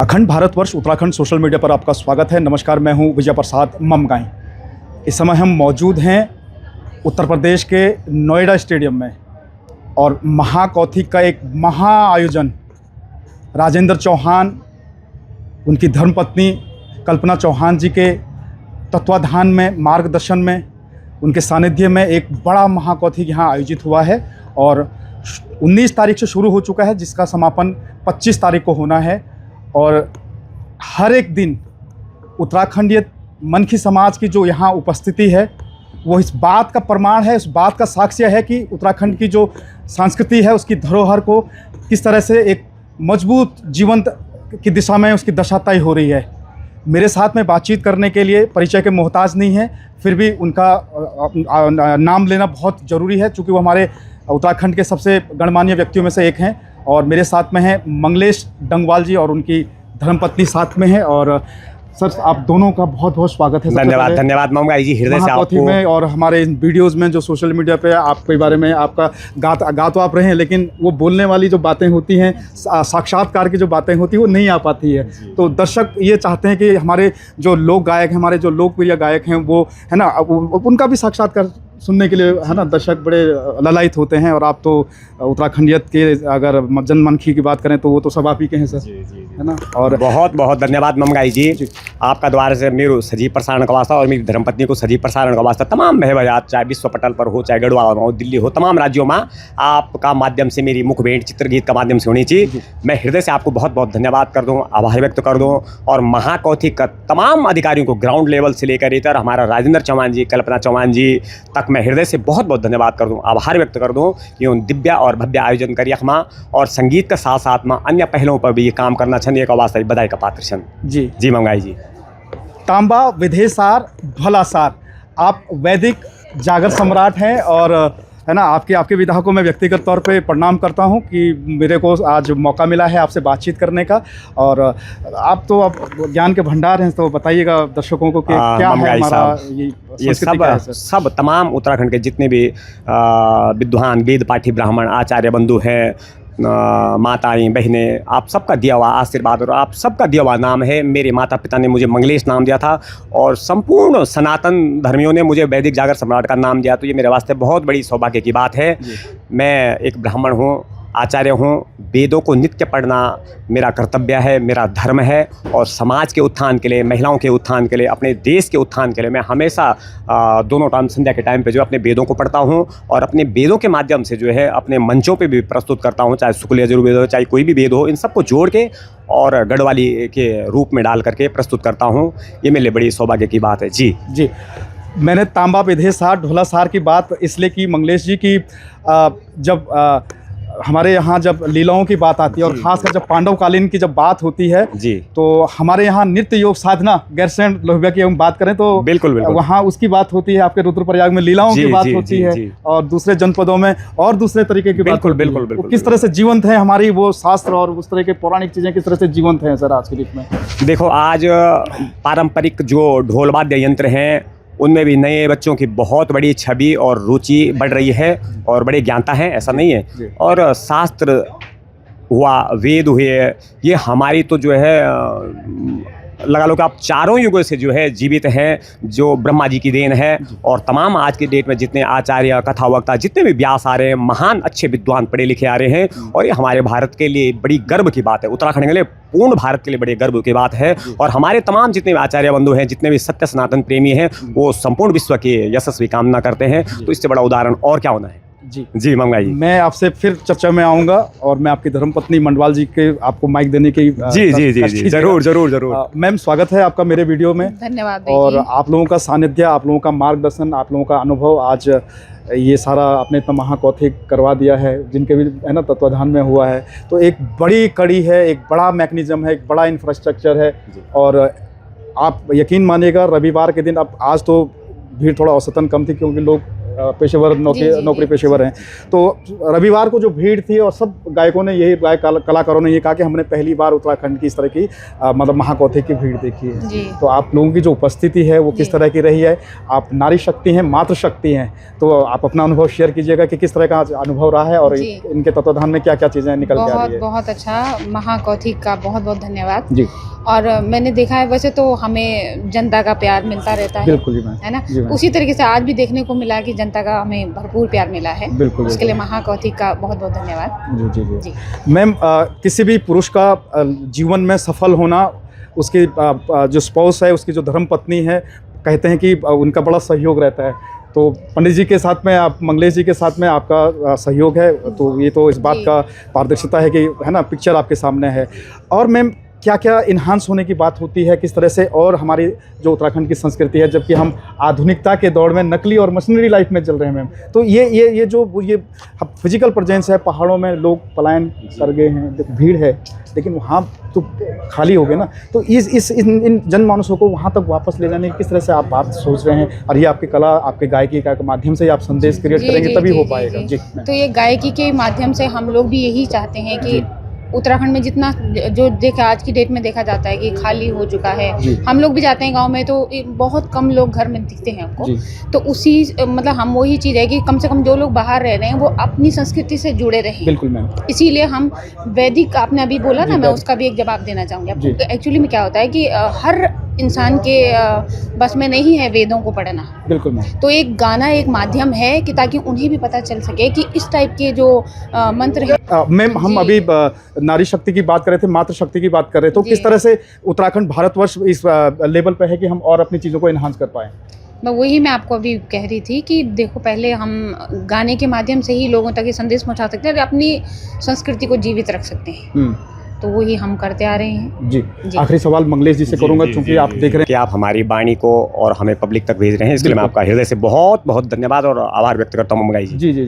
अखंड Bharatvarsh Uttarakhand social media पर आपका स्वागत है। नमस्कार, मैं हूं विजय प्रसाद ममगाई। इस समय हम मौजूद हैं उत्तर प्रदेश के नोएडा स्टेडियम में और महाकौथिक का एक महा आयोजन राजेंद्र चौहान, उनकी धर्मपत्नी कल्पना चौहान जी के तत्वाधान में, मार्गदर्शन में, उनके सानिध्य में एक बड़ा महाकौथिक यहाँ आयोजित हुआ है और 19 तारीख से शुरू हो चुका है, जिसका समापन 25 तारीख को होना है। और हर एक दिन उत्तराखंडीय मनखी समाज की जो यहाँ उपस्थिति है वो इस बात का प्रमाण है, इस बात का साक्ष्य है कि उत्तराखंड की जो संस्कृति है उसकी धरोहर को किस तरह से एक मजबूत जीवंत की दिशा में उसकी दशा तय हो रही है। मेरे साथ में बातचीत करने के लिए परिचय के मोहताज नहीं है, फिर भी उनका नाम लेना बहुत ज़रूरी है चूँकि वो हमारे उत्तराखंड के सबसे गणमान्य व्यक्तियों में से एक हैं। और मेरे साथ में हैं मंगलेश डंगवाल जी और उनकी धर्मपत्नी साथ में है। और सर, आप दोनों का बहुत बहुत स्वागत है। धन्यवाद धन्यवाद ममगाई जी, हृदय से आपको में और हमारे इन वीडियोस में जो सोशल मीडिया पे आपके बारे में आपका गा तो आप रहे हैं, लेकिन वो बोलने वाली जो बातें होती हैं, साक्षात्कार की जो बातें होती हैं वो नहीं आ पाती है। तो दर्शक ये चाहते हैं कि हमारे जो लोक गायक हैं, हमारे जो लोकप्रिय गायक हैं, वो है ना, उनका भी साक्षात्कार सुनने के लिए है ना दर्शक बड़े ललायित होते हैं। और आप तो उत्तराखंडियत के अगर जनमनखी की बात करें तो वो तो सब आप ही के हैं सर, है ना। और बहुत बहुत धन्यवाद ममगाई जी, आपका द्वारा से मेरे सजीव प्रसारण का वास्ता और मेरी धर्मपत्नी को सजीव प्रसारण का वास्ता तमाम महबजात, चाहे विश्व पटल पर हो, चाहे गढ़वाल हो, दिल्ली हो, तमाम राज्यों में आपका माध्यम से मेरी मुख भेंट चित्रगीत का माध्यम से होनी चाहिए। मैं हृदय से आपको बहुत बहुत धन्यवाद कर दूँ, आभार व्यक्त कर दूँ। और महाकौथिक का तमाम अधिकारियों को ग्राउंड लेवल से लेकर इधर हमारा राजेंद्र चौहान जी, कल्पना चौहान जी तक मैं हृदय से बहुत बहुत धन्यवाद कर दूं, आभार व्यक्त कर दूं कि उन दिव्य और भव्य आयोजन करिए हमा और संगीत के साथ साथ में अन्य पहलुओं पर भी ये काम करना चाहिए का वास्ता बधाई का पात्र छन। जी जी मंगाई जी। तांबा विधेसार भलासार, आप वैदिक जागर सम्राट हैं और है ना, आपके विधा को मैं व्यक्तिगत तौर पे प्रणाम करता हूं कि मेरे को आज मौका मिला है आपसे बातचीत करने का। और आप तो आप ज्ञान के भंडार हैं, तो बताइएगा दर्शकों को कि क्या है हमारा ये सब तमाम उत्तराखंड के जितने भी विद्वान, वेद पाठी ब्राह्मण, आचार्य बंधु हैं, माताएं, बहनें, आप सबका दिया हुआ आशीर्वाद और आप सबका दिया हुआ नाम है। मेरे माता पिता ने मुझे मंगलेश नाम दिया था और संपूर्ण सनातन धर्मियों ने मुझे वैदिक जागर सम्राट का नाम दिया, तो ये मेरे वास्ते बहुत बड़ी सौभाग्य की बात है। मैं एक ब्राह्मण हूँ, आचार्य हूँ, वेदों को नित्य पढ़ना मेरा कर्तव्य है, मेरा धर्म है। और समाज के उत्थान के लिए, महिलाओं के उत्थान के लिए, अपने देश के उत्थान के लिए मैं हमेशा दोनों टाइम संध्या के टाइम पे जो अपने वेदों को पढ़ता हूँ और अपने वेदों के माध्यम से जो है अपने मंचों पे भी प्रस्तुत करता हूँ, चाहे शुक्ल यजुर्वेद हो, चाहे कोई भी वेद हो, इन सबको जोड़ के और गढ़वाली के रूप में डाल करके प्रस्तुत करता हूँ। ये मेरे लिए बड़ी सौभाग्य की बात है। जी जी, मैंने तांबा विधेसार ढोलासार की बात इसलिए की मंगलेश जी की, जब हमारे यहाँ जब लीलाओं की बात आती है और खासकर जब पांडवकालीन की जब बात होती है जी, तो हमारे यहाँ नृत्य योग साधना गैरसैंण लोहिया की हम बात करें तो बिल्कुल वहाँ उसकी बात होती है। आपके रुद्रप्रयाग में लीलाओं की बात होती है और दूसरे जनपदों में और दूसरे तरीके की बात बिल्कुल किस तरह से जीवंत है हमारी वो शास्त्र और उस तरह के पौराणिक चीज़ें किस तरह से जीवंत हैं सर आज के डेट में। देखो, आज पारंपरिक जो ढोल वाद्य यंत्र हैं उनमें भी नए बच्चों की बहुत बड़ी छवि और रुचि बढ़ रही है और बड़े ज्ञाता हैं, ऐसा नहीं है। और शास्त्र हुआ, वेद हुए, ये हमारी तो जो है लगा लो कि आप चारों युगों से जो है जीवित हैं, जो ब्रह्मा जी की देन है। और तमाम आज के डेट में जितने आचार्य, कथा वक्ता, जितने भी व्यास आ रहे हैं, महान अच्छे विद्वान पढ़े लिखे आ रहे हैं। और ये हमारे भारत के लिए बड़ी गर्व की बात है, उत्तराखंड के लिए, पूर्ण भारत के लिए बड़े गर्व की बात है। और हमारे तमाम जितने भी आचार्य बंधु हैं, जितने भी सत्य सनातन प्रेमी हैं, वो संपूर्ण विश्व की यशस्वी कामना करते हैं। तो इससे बड़ा उदाहरण और क्या होना है। जी मंगाई, मैं आपसे फिर चर्चा में आऊंगा और मैं आपकी धर्मपत्नी मंडवाल जी के आपको माइक देने की जी जरूर जरूर जरूर। मैम, स्वागत है आपका मेरे वीडियो में। धन्यवाद। और आप लोगों का सानिध्य, आप लोगों का मार्गदर्शन, आप लोगों का अनुभव आज ये सारा आपने इतना महाकौथिक करवा दिया है, जिनके भी है ना तत्वाधान में हुआ है। तो एक बड़ी कड़ी है, एक बड़ा मैकेनिज्म है, एक बड़ा इंफ्रास्ट्रक्चर है। और आप यकीन मानिएगा, रविवार के दिन, अब आज तो भीड़ थोड़ा औसतन कम थी क्योंकि लोग पेशेवर जी, जी, नौकरी जी। पेशेवर हैं। तो रविवार को जो भीड़ थी और सब गायकों ने यही कलाकारों ने ये कहा कि हमने पहली बार उत्तराखंड की इस तरह की मतलब महाकौथिक की भीड़ देखी है। जी। तो आप लोगों की जो उपस्थिति है वो किस जी। तरह की रही है? आप नारी शक्ति हैं, मातृशक्ति हैं, तो आप अपना अनुभव शेयर कीजिएगा कि किस तरह का अनुभव रहा है और जी। इनके तत्वाधान में क्या-क्या चीज़ें निकल के आ बहुत रही है? बहुत अच्छा, महाकौथिक का बहुत बहुत धन्यवाद। जी, और मैंने देखा है, वैसे तो हमें जनता का प्यार मिलता रहता है, बिल्कुल जी मैम। है ना? जी मैम। उसी तरीके से आज भी देखने को मिला कि जनता का हमें भरपूर प्यार मिला है। बिल्कुल, उसके लिए बिल्कुल। महाकौथिक का बहुत बहुत धन्यवाद। जी, जी, जी। जी। मैम किसी भी पुरुष का जीवन में सफल होना उसकी जो स्पाउस है, उसकी जो धर्मपत्नी है, कहते हैं कि उनका बड़ा सहयोग रहता है। तो पंडित जी के साथ में आप मंगलेश जी के साथ में आपका सहयोग है, तो ये तो इस बात जी। का पारदर्शिता है कि है ना, पिक्चर आपके सामने है। और मैम क्या-क्या इन्हांस होने की बात होती है, किस तरह से और हमारी जो उत्तराखंड की संस्कृति है, जबकि हम आधुनिकता के दौर में नकली और मशीनरी लाइफ में चल रहे हैं मैम। तो ये जो फिजिकल प्रेजेंस है, पहाड़ों में लोग पलायन कर गए हैं, देखो भीड़ है, लेकिन वहाँ तो खाली हो गए ना। तो इन जनमानसों को वहाँ तक वापस ले जाने की किस तरह से आप बात सोच रहे हैं? और ये आपकी कला, आपके गायकी के माध्यम से आप संदेश क्रिएट जी, करेंगे जी, तभी जी, हो जी, पाएगा। जी। जी तो ये गायकी के माध्यम से हम लोग भी यही चाहते हैं कि जी। उत्तराखंड में जितना जो देखा आज की डेट में देखा जाता है कि खाली हो चुका है। जी। हम लोग भी जाते हैं गांव में तो बहुत कम लोग घर में दिखते हैं हमको। जी। तो उसी मतलब हम वही चीज़ है कि कम से कम जो लोग बाहर रह रहे हैं वो अपनी संस्कृति से जुड़े रहें। बिल्कुल मैम। इसीलिए हम वैदिक, आपने अभी बोला जी, ना, मैं वैदिक। उसका भी एक जवाब देना चाहूँगी जी। आपको। एक्चुअली में क्या होता है कि हर इंसान के बस में नहीं है वेदों को पढ़ना। बिल्कुल मैम। तो एक गाना एक माध्यम है कि ताकि उन्हें भी पता चल सके कि इस टाइप के जो मंत्र हैं। मैम हम जी। अभी नारी शक्ति की बात कर रहे थे, मातृशक्ति की बात कर रहे थे, तो जी। किस तरह से उत्तराखंड भारतवर्ष इस लेवल पे है कि हम और अपनी चीज़ों को इन्हांस कर पाएँ? मैं आपको अभी कह रही थी कि देखो, पहले हम गाने के माध्यम से ही लोगों तक ये संदेश पहुंचा सकते हैं और अपनी संस्कृति को जीवित रख सकते हैं। तो वही हम करते आ रहे हैं। जी। जी। आखिरी सवाल मंगलेश जी से करूँगा, चूँकि आप देख रहे कि आप हमारी वाणी को और हमें पब्लिक तक भेज रहे हैं, इसके लिए मैं बिल्कुल। आपका हृदय से बहुत बहुत धन्यवाद और आभार व्यक्त करता हूँ ममगाई जी। हैं। जी, जी, जी।